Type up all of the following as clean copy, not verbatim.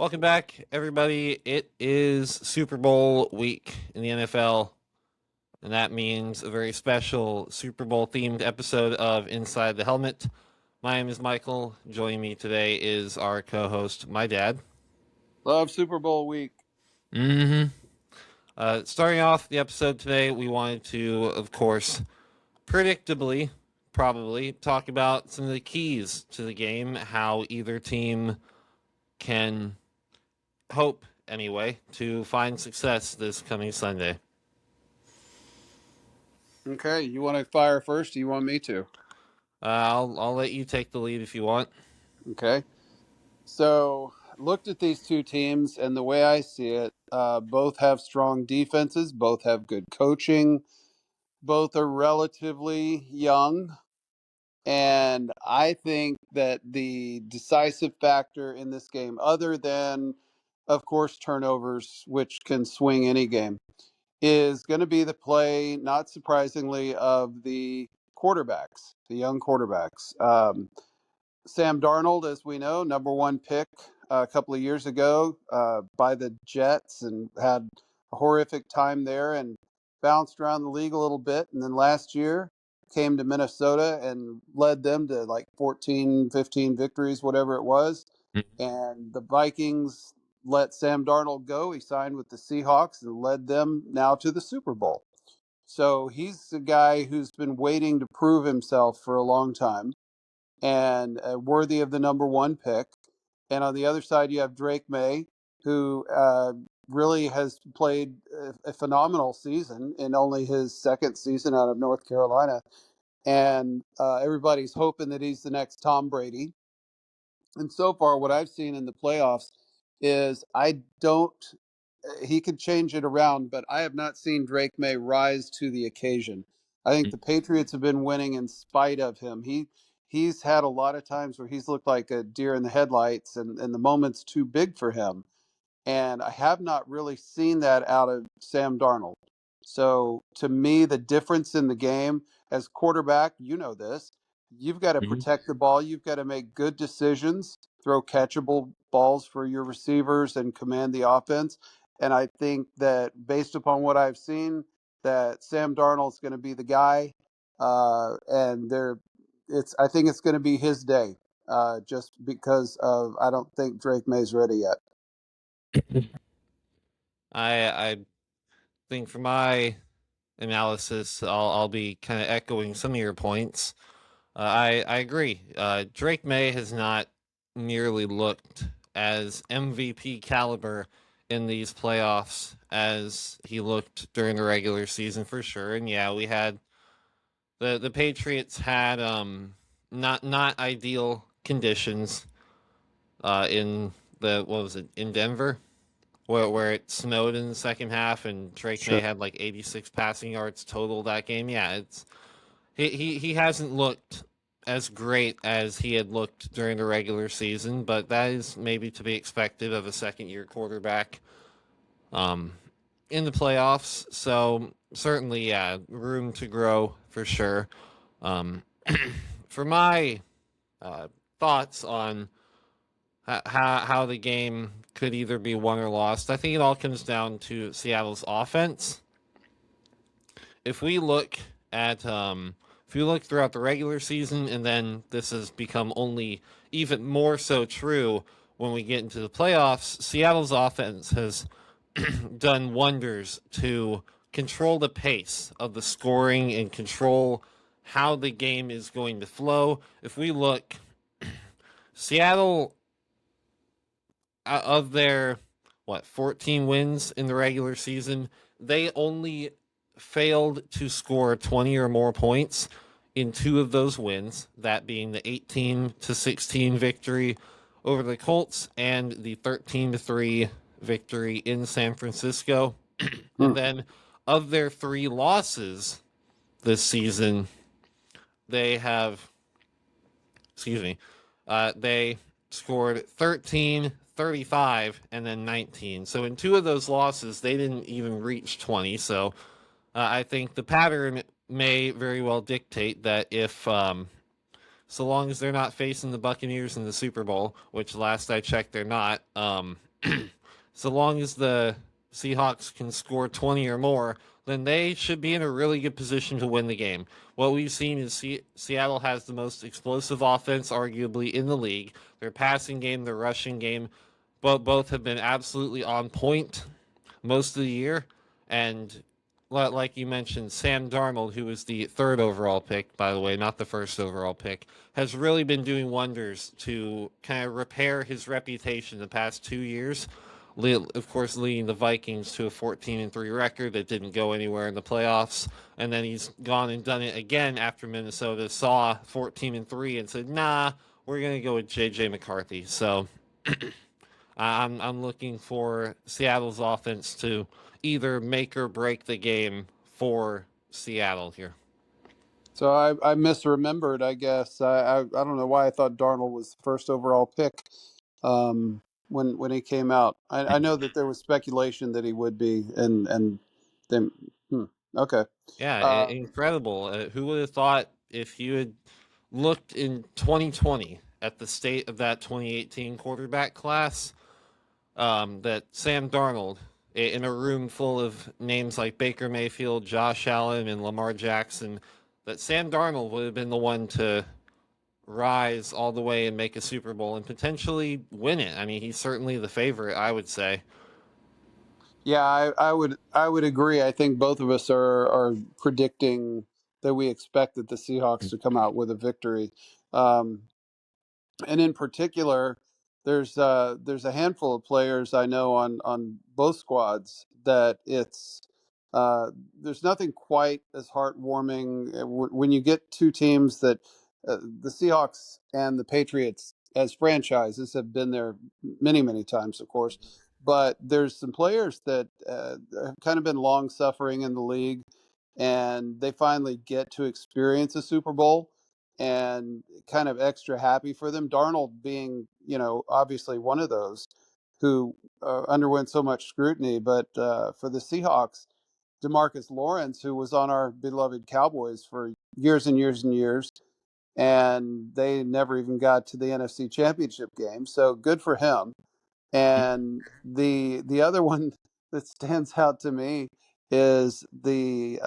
Welcome back, everybody. It is Super Bowl week in the NFL, and that means a very special Super Bowl themed episode of Inside the Helmet. My name is Michael. Joining me today is our co host, my dad. Love Super Bowl week. Starting off the episode today, we wanted to, of course, predictably, probably, talk about some of the keys to the game, how either team can hope anyway to find success this coming Sunday. Okay, you want to fire first? Or do you want me to? I'll let you take the lead if you want. Okay. So looked at these two teams, and the way I see it, both have strong defenses, both have good coaching, both are relatively young, and I think that the decisive factor in this game, other than, of course, turnovers, which can swing any game, is going to be the play, not surprisingly, of the quarterbacks, the young quarterbacks. Sam Darnold, as we know, number one pick a couple of years ago by the Jets, and had a horrific time there and bounced around the league a little bit. And then last year came to Minnesota and led them to like 14, 15 victories, whatever it was. And the Vikings let Sam Darnold go. He signed with the Seahawks and led them now to the Super Bowl. So he's a guy who's been waiting to prove himself for a long time and worthy of the number one pick. And on the other side, you have Drake May, who really has played a phenomenal season in only his second season out of North Carolina. And everybody's hoping that he's the next Tom Brady. And so far, what I've seen in the playoffs is he could change it around, but I have not seen Drake May rise to the occasion. I think the Patriots have been winning in spite of him. He's had a lot of times where he's looked like a deer in the headlights, and the moment's too big for him. And I have not really seen that out of Sam Darnold. So to me, the difference in the game as quarterback, you know this, you've got to protect the ball. You've got to make good decisions, throw catchable balls for your receivers, and command the offense. And I think that based upon what I've seen, that Sam Darnold's going to be the guy. I think it's going to be his day, just because of I don't think Drake May's ready yet. I think for my analysis, I'll be kind of echoing some of your points. I agree. Drake May has not nearly looked as MVP caliber in these playoffs as he looked during the regular season for sure. And yeah, we had the Patriots had not ideal conditions in in Denver where it snowed in the second half and Drake May had like 86 passing yards total that game. Yeah, it's he hasn't looked as great as he had looked during the regular season, but that is maybe to be expected of a second year quarterback in the playoffs. So certainly, yeah, room to grow for sure. For my thoughts on how the game could either be won or lost, I think it all comes down to Seattle's offense. If we look throughout the regular season, and then this has become only even more so true when we get into the playoffs, Seattle's offense has done wonders to control the pace of the scoring and control how the game is going to flow. If we look, Seattle, of their 14 wins in the regular season, they only failed to score 20 or more points in two of those wins, that being the 18-16 victory over the Colts and the 13-3 victory in San Francisco. And then of their three losses this season, they scored 13, 35, and then 19. So in two of those losses, they didn't even reach 20. So I think the pattern may very well dictate that if, so long as they're not facing the Buccaneers in the Super Bowl, which last I checked they're not, So long as the Seahawks can score 20 or more, then they should be in a really good position to win the game. What we've seen is Seattle has the most explosive offense, arguably, in the league. Their passing game, their rushing game, both have been absolutely on point most of the year. And like you mentioned, Sam Darnold, who was the third overall pick, by the way, not the first overall pick, has really been doing wonders to kind of repair his reputation the past 2 years. Of course, leading the Vikings to a 14-3 record that didn't go anywhere in the playoffs, and then he's gone and done it again after Minnesota saw 14-3 and said, "Nah, we're gonna go with JJ McCarthy." So I'm looking for Seattle's offense to either make or break the game for Seattle here. So I misremembered, I guess. I don't know why I thought Darnold was the first overall pick when he came out. I know that there was speculation that he would be, and then okay. Yeah, Uh, incredible. Who would have thought if you had looked in 2020 at the state of that 2018 quarterback class, that Sam Darnold, in a room full of names like Baker Mayfield, Josh Allen, and Lamar Jackson, that Sam Darnold would have been the one to rise all the way and make a Super Bowl and potentially win it. I mean, he's certainly the favorite, I would say. yeah, I would agree. I think both of us are predicting that we expected the Seahawks to come out with a victory. Um, and in particular, there's a handful of players I know on both squads that uh, there's nothing quite as heartwarming when you get two teams that the Seahawks and the Patriots as franchises have been there many times, of course, but there's some players that have kind of been long suffering in the league, and they finally get to experience a Super Bowl and kind of extra happy for them. Darnold being, obviously one of those who underwent so much scrutiny. But for the Seahawks, Demarcus Lawrence, who was on our beloved Cowboys for years and years and years, and they never even got to the NFC Championship game. So good for him. And the other one that stands out to me is the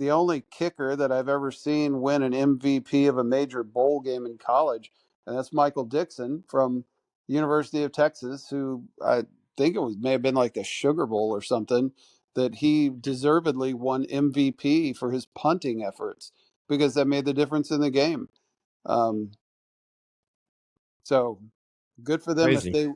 only kicker that I've ever seen win an MVP of a major bowl game in college, and that's Michael Dixon from University of Texas, who I think it was may have been like the Sugar Bowl or something, that he deservedly won MVP for his punting efforts because that made the difference in the game. Um, so good for them if Crazy.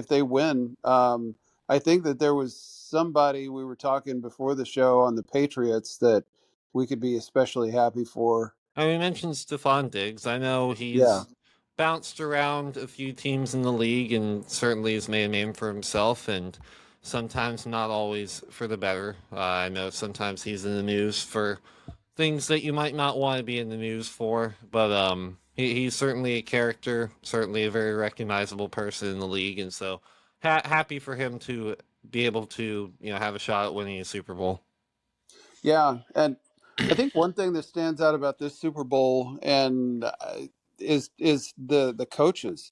they win. I think that there was somebody we were talking before the show on the Patriots that we could be especially happy for. I mean, we mentioned Stephon Diggs. I know Yeah, he's bounced around a few teams in the league and certainly has made a name for himself, and sometimes not always for the better. I know sometimes he's in the news for things that you might not want to be in the news for, but he's certainly a character, certainly a very recognizable person in the league, and so happy for him to be able to have a shot at winning a Super Bowl. yeah, and I think one thing that stands out about this Super Bowl and is the coaches.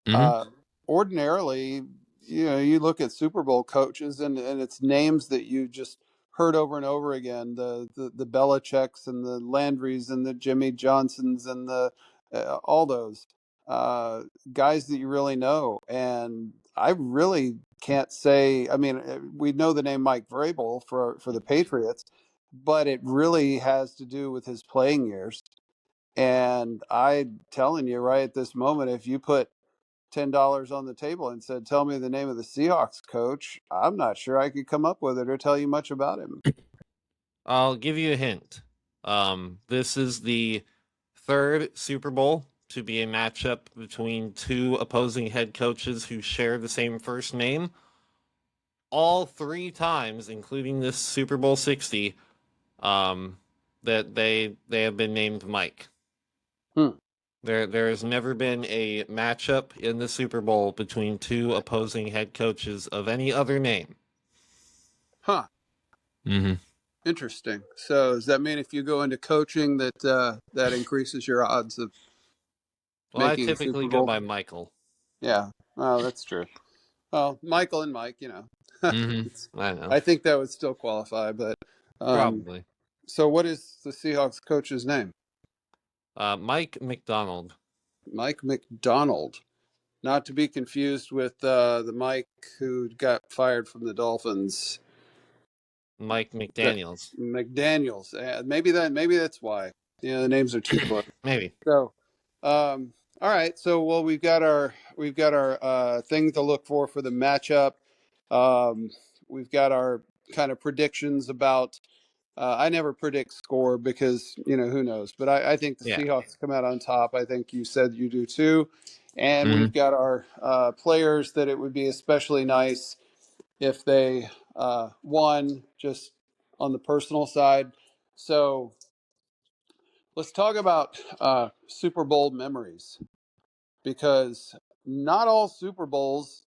Hmm. Uh, Ordinarily, you look at Super Bowl coaches and it's names that you just heard over and over again: the Belichicks and the Landrys and the Jimmy Johnsons and the all those guys that you really know. And I really can't say. I mean, we know the name Mike Vrabel for the Patriots, but it really has to do with his playing years. And I'm telling you, right at this moment, if you put $10 on the table and said, "Tell me the name of the Seahawks coach," I'm not sure I could come up with it or tell you much about him. I'll give you a hint. This is the third Super Bowl to be a matchup between two opposing head coaches who share the same first name. All three times, including this Super Bowl 60, um, that they have been named Mike. Hmm. There has never been a matchup in the Super Bowl between two opposing head coaches of any other name. Huh. Mm-hmm. Interesting. So does that mean if you go into coaching that that increases your odds of Well, I making a typically Super go Bowl? by Michael. Yeah. Well, that's true. Well, Michael and Mike, I know. I think that would still qualify. But um, Probably. so, what is the Seahawks coach's name? Mike McDonald. Mike McDonald, not to be confused with the Mike who got fired from the Dolphins. Mike That McDaniels. McDaniel's. Maybe that's why. Yeah, the names are too close. Maybe. So, all right. So, well, we've got our thing to look for the matchup. Um, we've got our kind of predictions about. I never predict score because who knows. But I think the Yeah. Seahawks come out on top. I think you said you do too. And hmm we've got our players that it would be especially nice if they won just on the personal side. So let's talk about Super Bowl memories because not all Super Bowls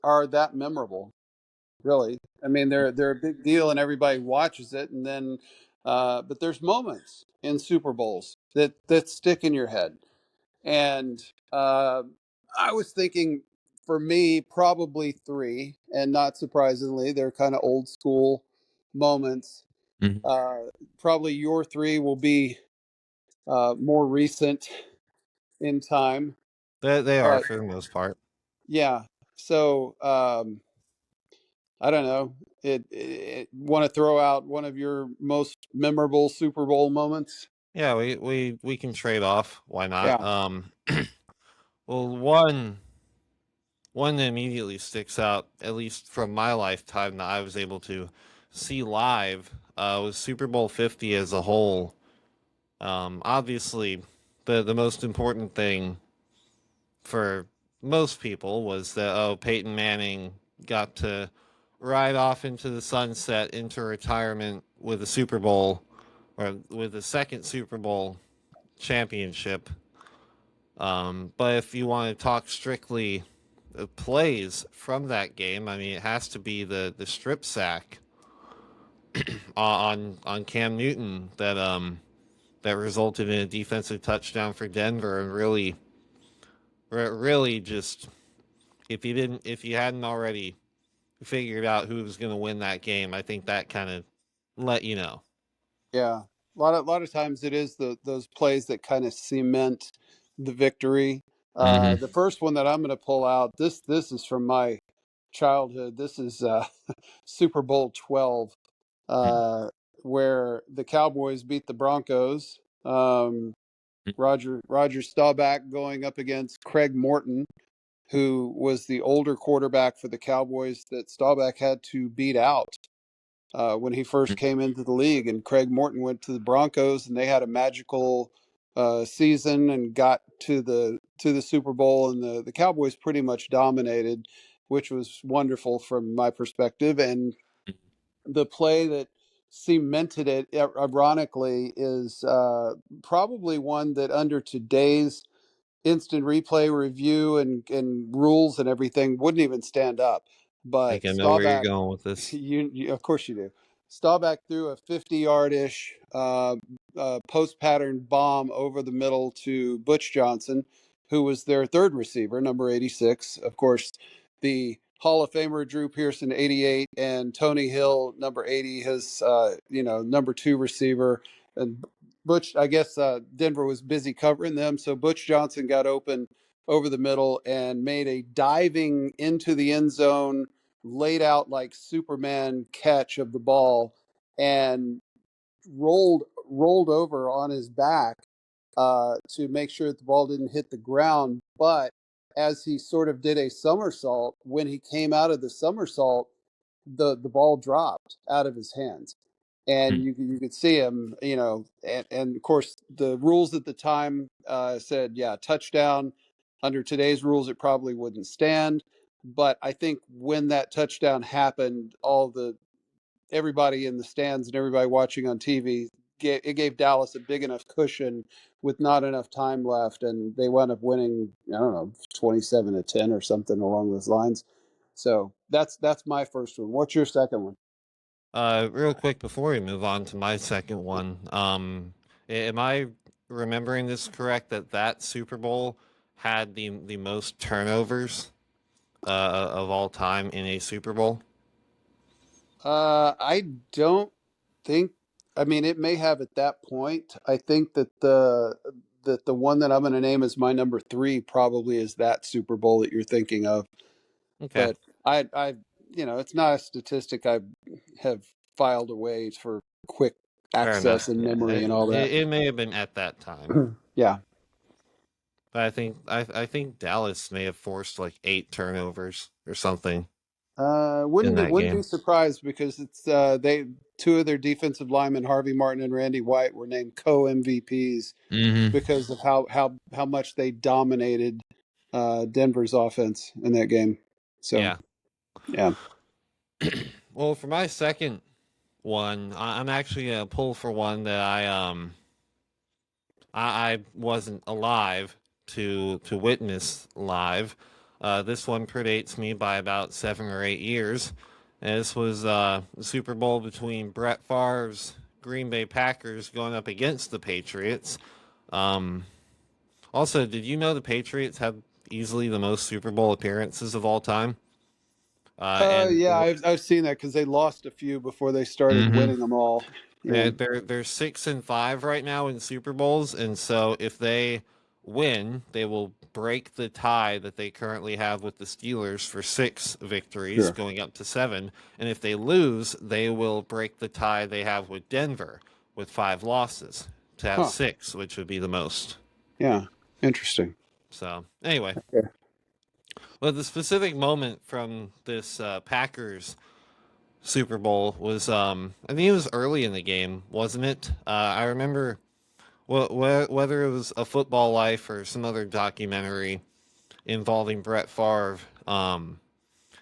are that memorable, really. I mean, they're a big deal and everybody watches it, and then but there's moments in Super Bowls that stick in your head. And uh, I was thinking, for me, probably three, and not surprisingly, they're kind of old school moments. hmm Uh, Probably your three will be more recent in time. They are But for the most part. yeah, so I don't know. Want to throw out one of your most memorable Super Bowl moments? Yeah, we can trade off. Why not? Yeah, Well, one that immediately sticks out, at least from my lifetime that I was able to see live, was Super Bowl 50 as a whole. Obviously, the most important thing for most people was that Peyton Manning got to ride off into the sunset into retirement with a Super Bowl or with a second Super Bowl championship. But if you want to talk strictly plays from that game, I mean, it has to be the strip sack on Cam Newton that resulted in a defensive touchdown for Denver and really just if you hadn't already figured out who was going to win that game, I think that kind of let you know. yeah. A lot of times it is those plays that kind of cement the victory. hmm The first one that I'm going to pull out, this is from my childhood. This is Super Bowl 12, uh, where the Cowboys beat the Broncos. Roger Staubach going up against Craig Morton, who was the older quarterback for the Cowboys that Staubach had to beat out when he first came into the league. And Craig Morton went to the Broncos, and they had a magical season and got to the Super Bowl, and the Cowboys pretty much dominated, which was wonderful from my perspective. And the play that cemented it, ironically, is probably one that under today's instant replay review and rules and everything wouldn't even stand up. I But think I know where you're Staubach, going with this. you of course you do. Staubach threw a 50-yard-ish post pattern bomb over the middle to Butch Johnson, who was their third receiver, number 86. Of course, the Hall of Famer Drew Pearson, 88, and Tony Hill, number 80, his number two receiver. And Butch, I guess Denver was busy covering them, so Butch Johnson got open over the middle and made a diving into the end zone, laid out like Superman catch of the ball, and rolled over on his back to make sure that the ball didn't hit the ground. But as he sort of did a somersault, when he came out of the somersault, the ball dropped out of his hands, and you could see him, and of course the rules at the time said, yeah, touchdown. Under today's rules, it probably wouldn't stand, but I think when that touchdown happened, all the everybody in the stands and everybody watching on TV, it gave Dallas a big enough cushion with not enough time left, and they wound up winning. I don't know, 27-10 or something along those lines. So that's my first one. What's your second one? Real quick before we move on to my second one, am I remembering this correct that Super Bowl had the most turnovers? of all time in a Super Bowl? I don't think. I mean, it may have at that point. I think that the one that I'm going to name as my number three probably is that Super Bowl that you're thinking of. Okay, But it's not a statistic I have filed away for quick fair enough. access and Yeah, memory and all that. it may have been at that time, Yeah. but I think Dallas may have forced like 8 turnovers or something in that Wouldn't be game. surprised because it's they two of their defensive linemen, Harvey Martin and Randy White, were named co MVPs Hmm. because of how much they dominated Denver's offense in that game. So Yeah. yeah. Well, for my second one, I'm actually gonna pull for one that I wasn't alive to witness live. This one predates me by about 7 or 8 years. And this was the Super Bowl between Brett Favre's Green Bay Packers going up against the Patriots. Um, Also, did you know the Patriots have easily the most Super Bowl appearances of all time? And Yeah, I've seen that because they lost a few before they started Mhm. winning them all. Yeah. They're 6-5 right now in Super Bowls, and so if they win, they will break the tie that they currently have with the Steelers for 6 victories, Sure. going up to 7. And if they lose, they will break the tie they have with Denver with 5 losses to have Huh. 6, which would be the most. Yeah. Interesting. So anyway, Yeah. well, the specific moment from this Packers Super Bowl was, I think it was early in the game, wasn't it? I remember whether it was A Football Life or some other documentary involving Brett Favre.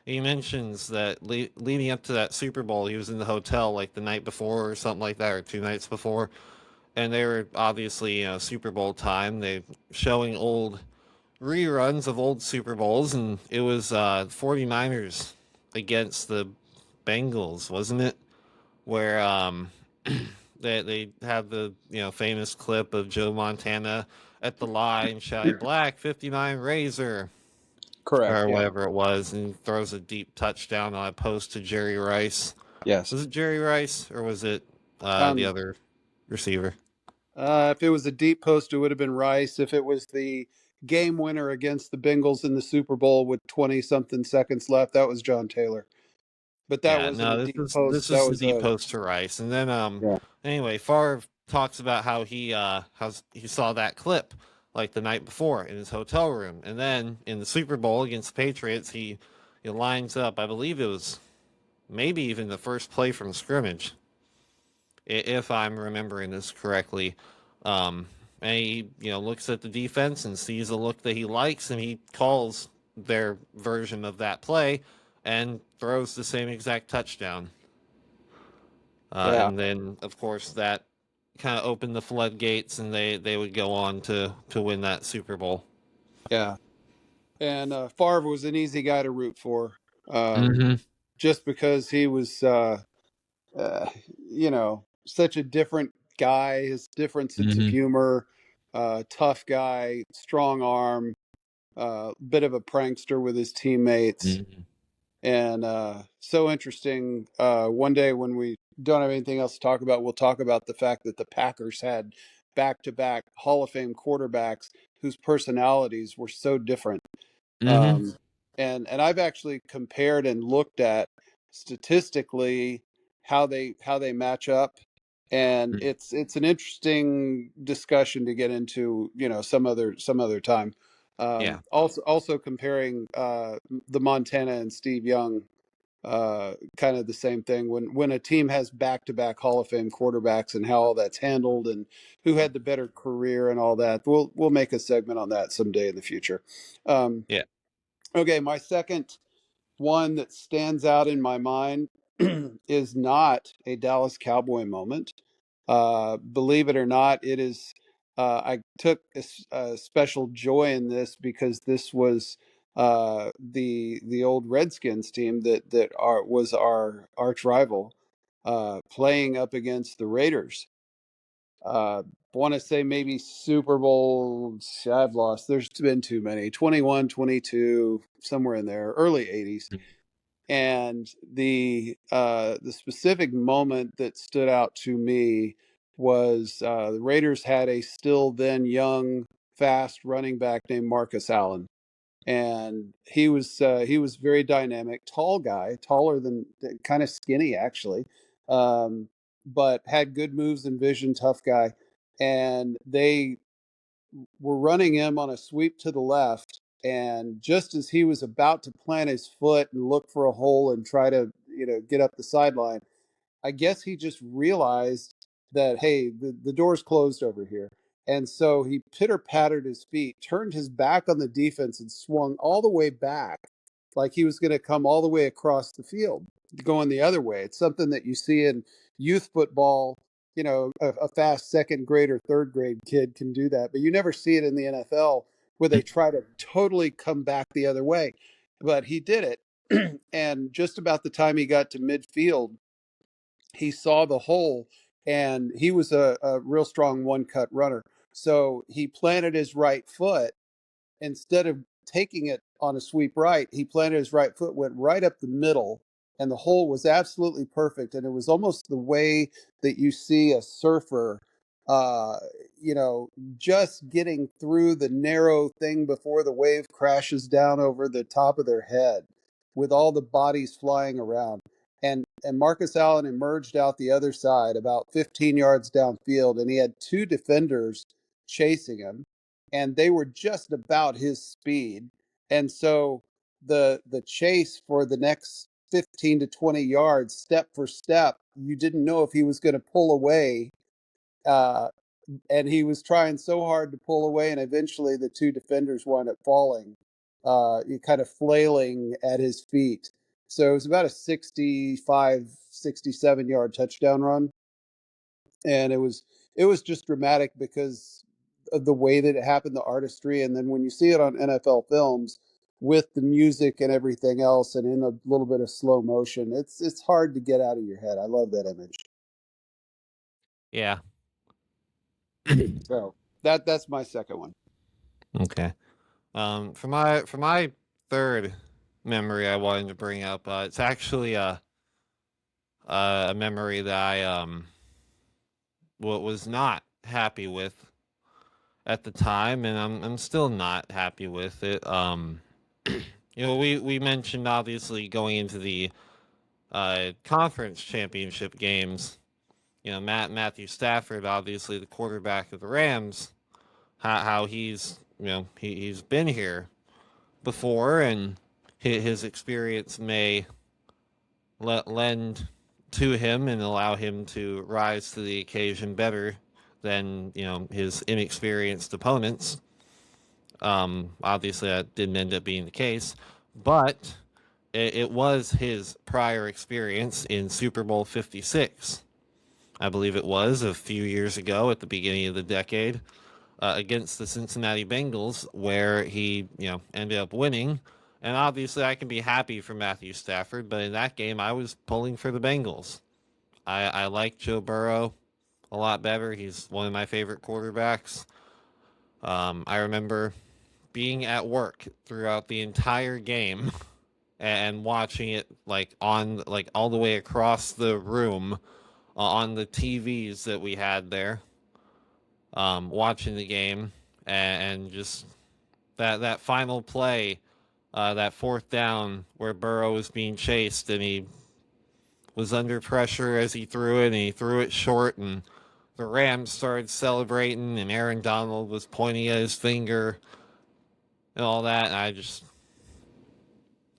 He mentions that leading up to that Super Bowl, he was in the hotel like the night before or something like that, or 2 nights before, and they were obviously Super Bowl time. They showing old reruns of old Super Bowls, and it was 49ers against the Bengals, wasn't it? Where they had the famous clip of Joe Montana at the line shouting "Black 59 Razor" Correct. or Yeah. whatever it was, and throws a deep touchdown on a post to Jerry Rice. Yes. Was it Jerry Rice or was it the Um, other receiver? if it was a deep post, it would have been Rice. If it was the game winner against the Bengals in the Super Bowl with 20 something seconds left, that was John Taylor. But that Yeah, wasn't a no, deep post. this That is the was deep a post to Rice, and then yeah. anyway, Favre talks about how he saw that clip like the night before in his hotel room, and then in the Super Bowl against the Patriots, he lines up. I believe it was maybe even the first play from scrimmage, if I'm remembering this correctly. Um, and he looks at the defense and sees a look that he likes, and he calls their version of that play and throws the same exact touchdown. Yeah. And then, of course, that kind of opened the floodgates, and they would go on to win that Super Bowl. Yeah. And Favre was an easy guy to root for, um, Hmm. just because he was, uh, such a different guy. His different sense of Hmm. humor, tough guy, strong arm, bit of a prankster with his teammates, Hmm. and so interesting. One day when we don't have anything else to talk about, we'll talk about the fact that the Packers had back-to-back Hall of Fame quarterbacks whose personalities were so different. Hmm. um, and I've actually compared and looked at statistically how they match up, and it's an interesting discussion to get into, some other time. Yeah, Also comparing the Montana and Steve Young, kind of the same thing when a team has back-to-back Hall of Fame quarterbacks and how all that's handled and who had the better career and all that. We'll make a segment on that someday in the future. Um, yeah. Okay, my second one that stands out in my mind is not a Dallas Cowboy moment. Believe it or not, it is. I took a special joy in this because this was the old Redskins team that was our arch rival, playing up against the Raiders. want to say maybe Super Bowl. I've lost. There's been too many. 21, 22, somewhere in there, early 80s. And the specific moment that stood out to me was the Raiders had a still then young, fast running back named Marcus Allen, and he was very dynamic, tall guy, taller than, kind of skinny actually, um, but had good moves and vision, tough guy, and they were running him on a sweep to the left. And just as he was about to plant his foot and look for a hole and try to, get up the sideline, I guess he just realized that, hey, the door's closed over here. And so he pitter pattered his feet, turned his back on the defense, and swung all the way back like he was going to come all the way across the field, going the other way. It's something that you see in youth football. A fast second grade or third grade kid can do that, but you never see it in the NFL where they try to totally come back the other way. But he did it. And just about the time he got to midfield, he saw the hole, and he was a real strong one cut runner. So he planted his right foot. Instead of taking it on a sweep right, he planted his right foot, went right up the middle, and the hole was absolutely perfect. And it was almost the way that you see a surfer, uh, you know, just getting through the narrow thing before the wave crashes down over the top of their head, with all the bodies flying around. And Marcus Allen emerged out the other side about 15 yards downfield, and he had two defenders chasing him, and they were just about his speed. And so the chase for the next 15 to 20 yards, step for step, you didn't know if he was going to pull away. Uh, and he was trying so hard to pull away, and eventually the two defenders wound up falling, kind of flailing at his feet. So it was about a 65, 67-yard touchdown run, and it was just dramatic because of the way that it happened, the artistry. And then when you see it on NFL films with the music and everything else, and in a little bit of slow motion, it's hard to get out of your head. I love that image. Yeah. So that's my second one. Okay. For my third memory I wanted to bring up, it's actually a memory that I was not happy with at the time, and I'm still not happy with it. We mentioned obviously going into the conference championship games. Matthew Stafford, obviously the quarterback of the Rams, how he's he's been here before, and his experience may lend to him and allow him to rise to the occasion better than his inexperienced opponents. Obviously, that didn't end up being the case, but it was his prior experience in Super Bowl 56. I believe it was a few years ago at the beginning of the decade, against the Cincinnati Bengals, where he ended up winning. And obviously, I can be happy for Matthew Stafford, but in that game, I was pulling for the Bengals. I like Joe Burrow a lot better. He's one of my favorite quarterbacks. I remember being at work throughout the entire game and watching it like all the way across the room, on the TVs that we had there, watching the game, and just that final play, that fourth down where Burrow was being chased and he was under pressure as he threw it, and he threw it short, and the Rams started celebrating, and Aaron Donald was pointing at his finger and all that, and I just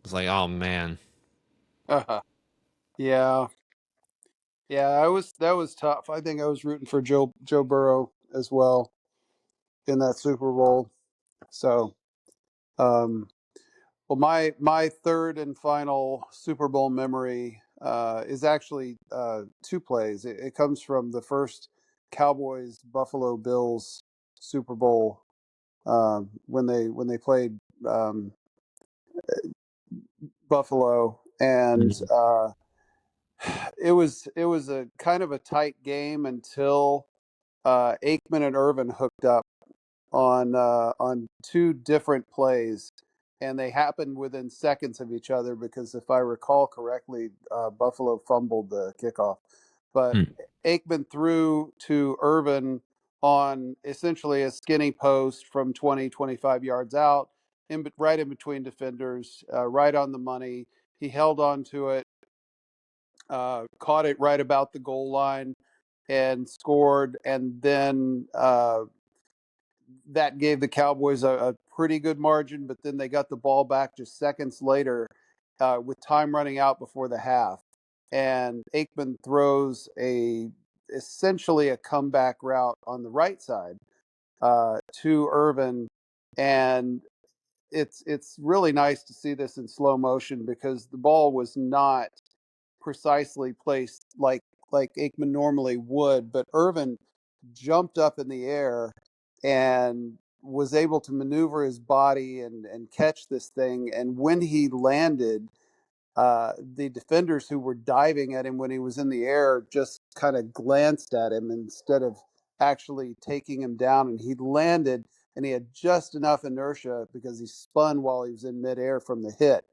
was like, oh man. Yeah, yeah. That was tough. I think I was rooting for Joe Burrow as well in that Super Bowl. So, um, well, my third and final Super Bowl memory is actually two plays. It comes from the first Cowboys Buffalo Bills Super Bowl, when they played um, Buffalo, and Mhm. it was a kind of a tight game until Aikman and Irvin hooked up on two different plays, and they happened within seconds of each other because if I recall correctly, Buffalo fumbled the kickoff, but Hmm. Aikman threw to Irvin on essentially a skinny post from 20, 25 yards out, right in between defenders, right on the money. He held on to it, caught it right about the goal line, and scored. And then that gave the Cowboys a pretty good margin, but then they got the ball back just seconds later with time running out before the half. And Aikman throws essentially a comeback route on the right side to Irvin, and it's really nice to see this in slow motion because the ball was not precisely placed like Aikman normally would, but Irvin jumped up in the air and was able to maneuver his body and catch this thing. And when he landed, the defenders who were diving at him when he was in the air just kind of glanced at him instead of actually taking him down. And he landed, and he had just enough inertia because he spun while he was in midair from the hit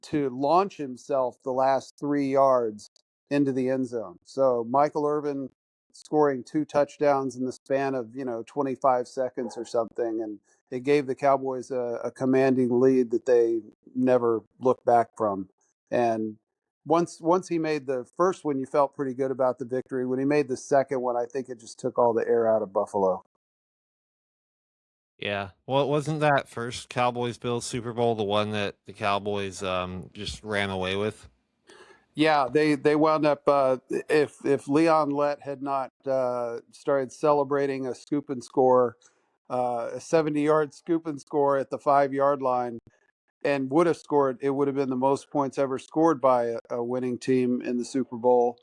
to launch himself the last 3 yards into the end zone. So Michael Irvin scoring two touchdowns in the span of 25 seconds or something, and it gave the Cowboys a commanding lead that they never looked back from. And once he made the first one, you felt pretty good about the victory. When he made the second one, I think it just took all the air out of Buffalo. Yeah. Well, wasn't that first Cowboys Bills Super Bowl the one that the Cowboys just ran away with? Yeah, they wound up if Leon Lett had not started celebrating a scoop and score, a 70-yard scoop and score at the 5 yard line, and would have scored, it would have been the most points ever scored by a winning team in the Super Bowl.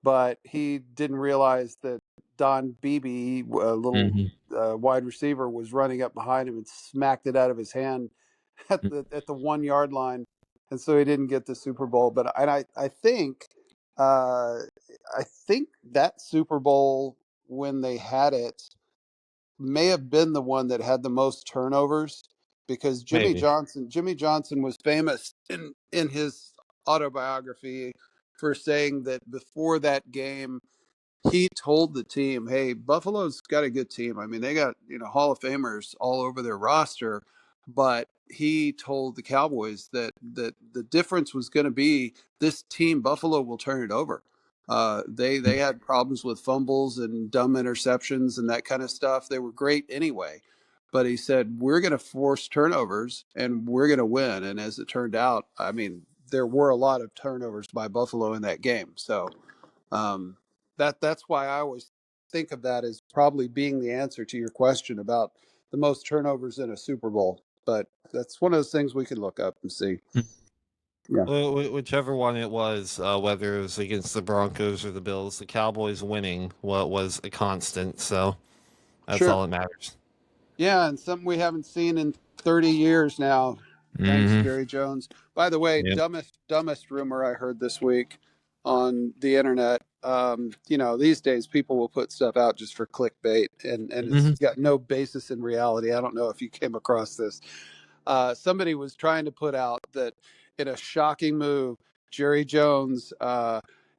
But he didn't realize that Don Beebe, a little Mhm. wide receiver, was running up behind him and smacked it out of his hand at the 1 yard line, and so he didn't get the Super Bowl. But uh, I think that Super Bowl when they had it may have been the one that had the most turnovers because Maybe. Jimmy Johnson was famous in his autobiography for saying that before that game he told the team, "Hey, Buffalo's got a good team. I mean, they got Hall of Famers all over their roster." But he told the Cowboys that the difference was going to be this team. Buffalo will turn it over. They had problems with fumbles and dumb interceptions and that kind of stuff. They were great anyway, but he said we're going to force turnovers and we're going to win. And as it turned out, I mean, there were a lot of turnovers by Buffalo in that game. So um, that's why I always think of that as probably being the answer to your question about the most turnovers in a Super Bowl. But that's one of those things we can look up and see. Yeah, Whichever one it was, whether it was against the Broncos or the Bills, the Cowboys winning was a constant. So that's sure. all that matters. Yeah, and something we haven't seen in 30 years now. Thanks, Mhm. Jerry Jones. By the way, Yep. dumbest rumor I heard this week on the internet. These days people will put stuff out just for clickbait, and it's Mhm. got no basis in reality. I don't know if you came across this. Somebody was trying to put out that in a shocking move, Jerry Jones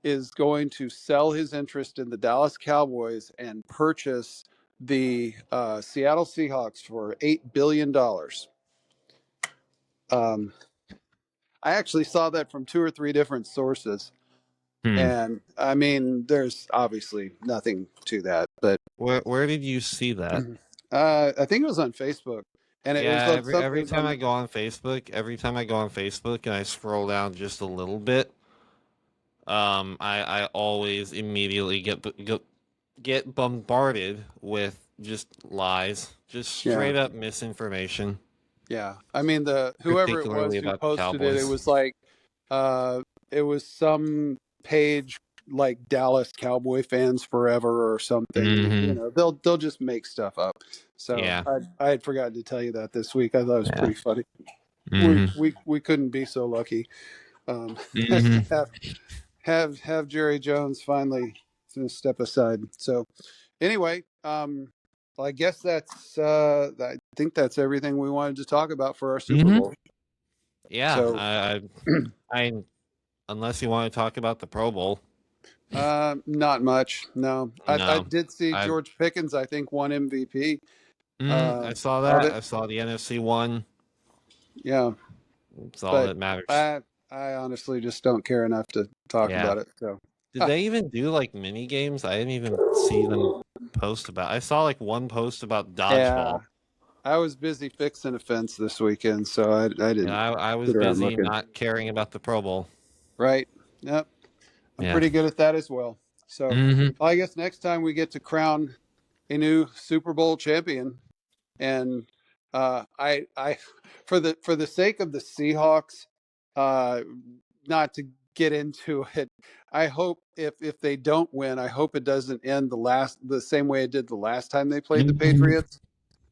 is going to sell his interest in the Dallas Cowboys and purchase the Seattle Seahawks for $8 billion. Um, I actually saw that from two or three different sources, Hmm. and I mean, there's obviously nothing to that, but Where did you see that? I think it was on Facebook, and it was Yeah, on some. It every was time on. I go on Facebook, and I scroll down just a little bit, I always immediately get bombarded with just lies, just Yeah. straight up misinformation, Yeah, I mean the whoever it was particularly who about the posted it, it Cowboys. was like, it was some page like Dallas Cowboy fans forever or something. Mhm. They'll just make stuff up. So Yeah. I had forgotten to tell you that this week. I thought it was Yeah. pretty funny. We Mhm. we we couldn't be so lucky as to Mhm. have Jerry Jones finally step aside. So Anyway, well, I guess I think that's everything we wanted to talk about for our Super Hmm. Bowl. Yeah, So, I unless you want to talk about the Pro Bowl. not much. No, I No, did see I George Pickens. I think won MVP uh, I saw of that. it. I saw the NFC one. Yeah, It's all but that matters. I honestly just don't care enough to talk Yeah. about it. So, Did they even do like mini games? I didn't even see them post about. I saw like one post about yeah, dodgeball. I was busy fixing a fence this weekend, so I And didn't I was sit around busy looking. not caring about the Pro Bowl. Right? Yep. I'm Yeah. pretty good at that as well. So, Hmm. I guess next time we get to crown a new Super Bowl champion, and I for the sake of the Seahawks, uh, not to get into it, I hope if they don't win, I hope it doesn't end the same way it did the last time they played the Hmm. Patriots.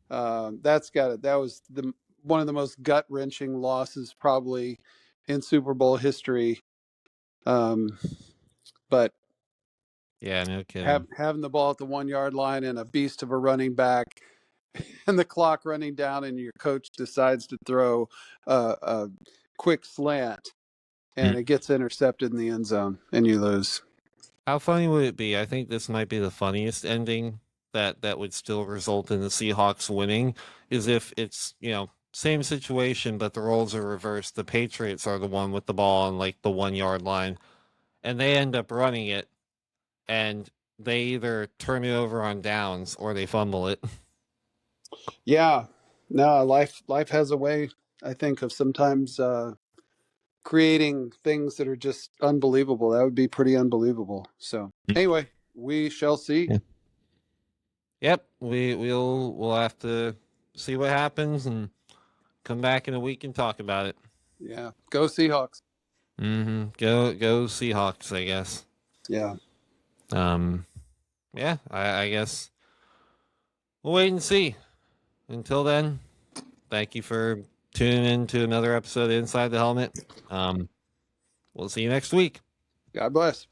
That was the one of the most gut wrenching losses probably in Super Bowl history. Um, but Yeah, no kidding. having the ball at the 1 yard line and a beast of a running back and the clock running down and your coach decides to throw a quick slant and Mm. it gets intercepted in the end zone and you lose. How funny would it be? I think this might be the funniest ending that would still result in the Seahawks winning is if it's, same situation, but the roles are reversed. The Patriots are the one with the ball on like the 1 yard line, and they end up running it, and they either turn it over on downs or they fumble it. Yeah, no, life has a way, I think, of sometimes creating things that are just unbelievable. That would be pretty unbelievable. So anyway, we shall see. Yeah. Yep, we'll have to see what happens and come back in a week and talk about it. Yeah, go Seahawks. Go Seahawks, I guess. Yeah. Um, yeah, I guess we'll wait and see. Until then, thank you for tuning in to another episode of Inside the Helmet. We'll see you next week. God bless.